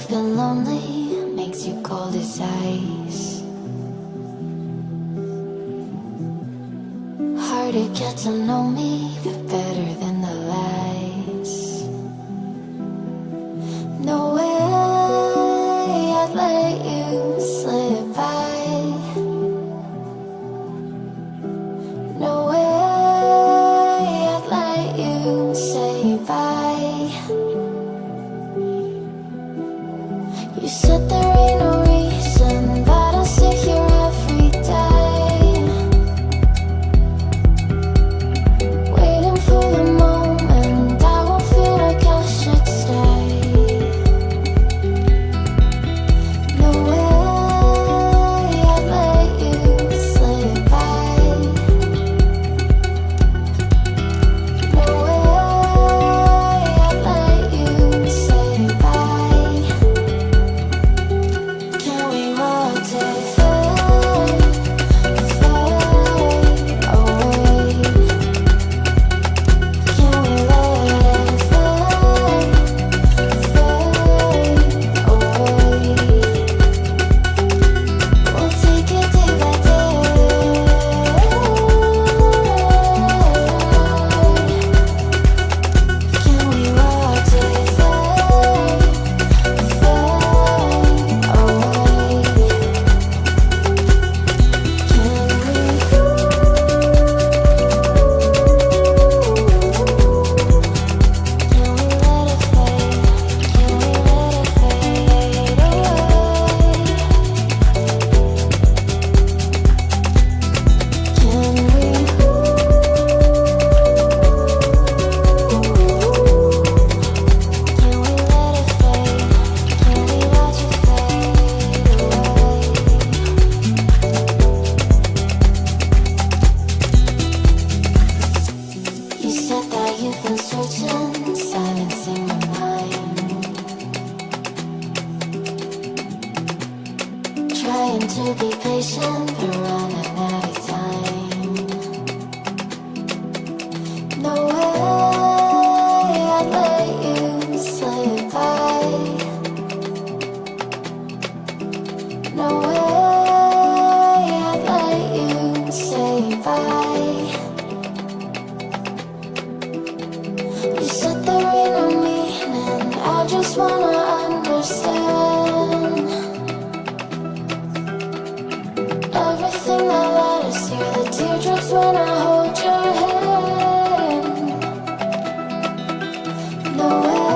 been lonely, makes you cold as ice. Hard to get to know me, but better than the lies. No way I'd let you slip by. No way I'd let you say bye. You said there ain't no reason, but I'll sit here every day, waiting for the moment I won't feel like I should stay. No way I'd let you slip by. No way I'd let you say bye. Can we watch it fade, fade away? Can we let it fade, fade away? We'll take it day by day. Can we watch it fade, fade away? You said that you've been searching, silencing your mind, trying to be patient, but running out of time. No way I'd let you slip by. No way I'd let you say bye. You said there ain't no meaning, I just wanna understand everything that led us here, the teardrops when I hold your hand. No way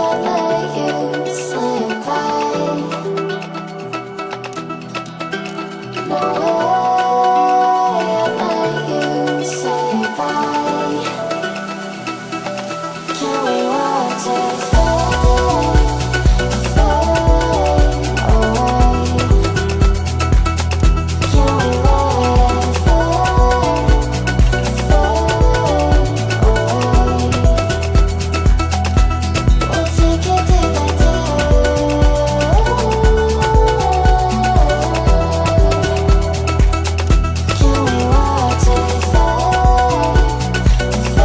I'd let you slip by. No way I'd let you say bye. Can we watch it fade, fade away? Can we let it fade, fade away? We'll take it day by day. Can we watch it fade, fade away?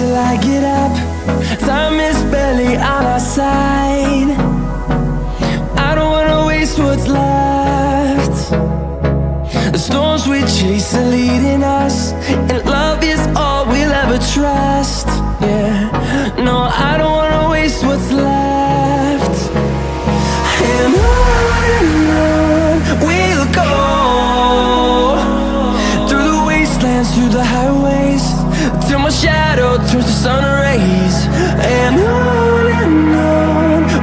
till I get up. Time is barely on our side. I don't wanna waste what's left. The storms we chase are leading us, and love is all we'll ever trust. Yeah, no, I don't wanna waste what's left. And on we'll go, through the wastelands, through the highways, till my shadow turns to sun rays. And on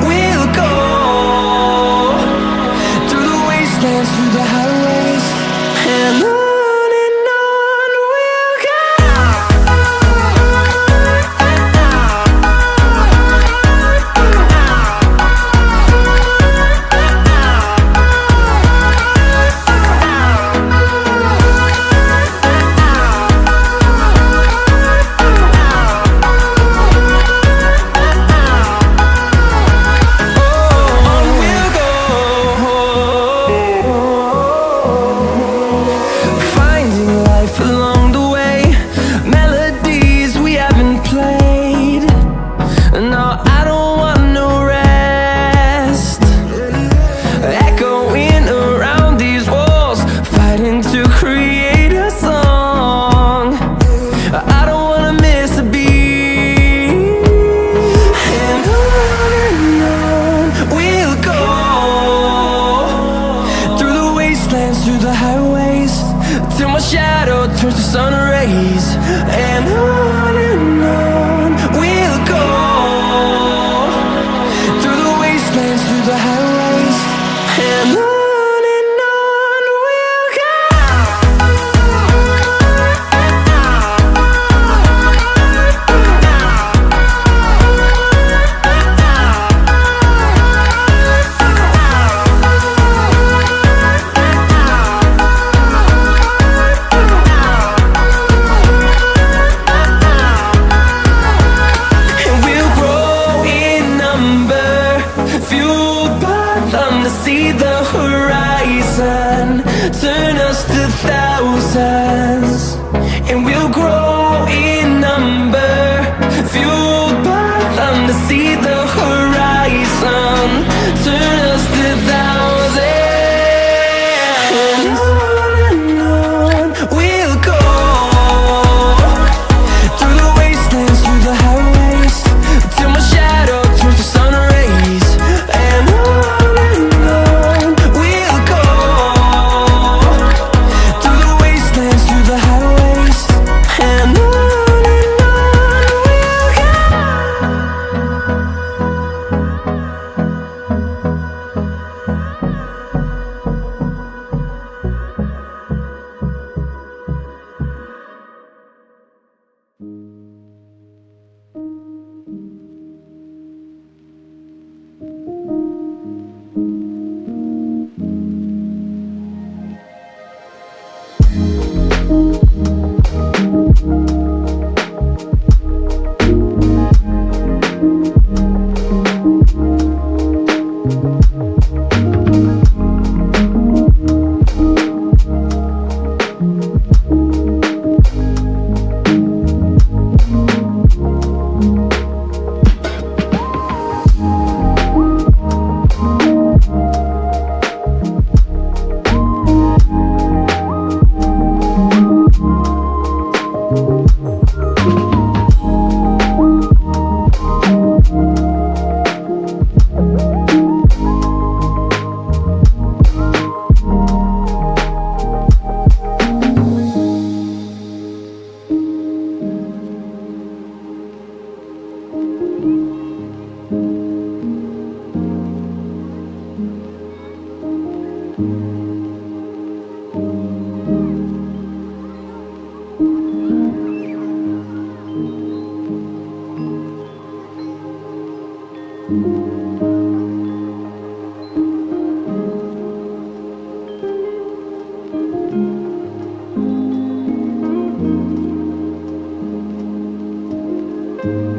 we'll go, through the wastelands, through the highways, and on we'll go. Through the highways, till my shadow turns to sun rays. And on we'll go, through the wastelands, through the highways, and on we'll go. See the horizon turn us to thousands, and we'll grow in number, fueled by them. To see the horizon turn us to thousands, and on we'll go, through the wastelands, through the highways, till my shadow turns to sun rays. And you.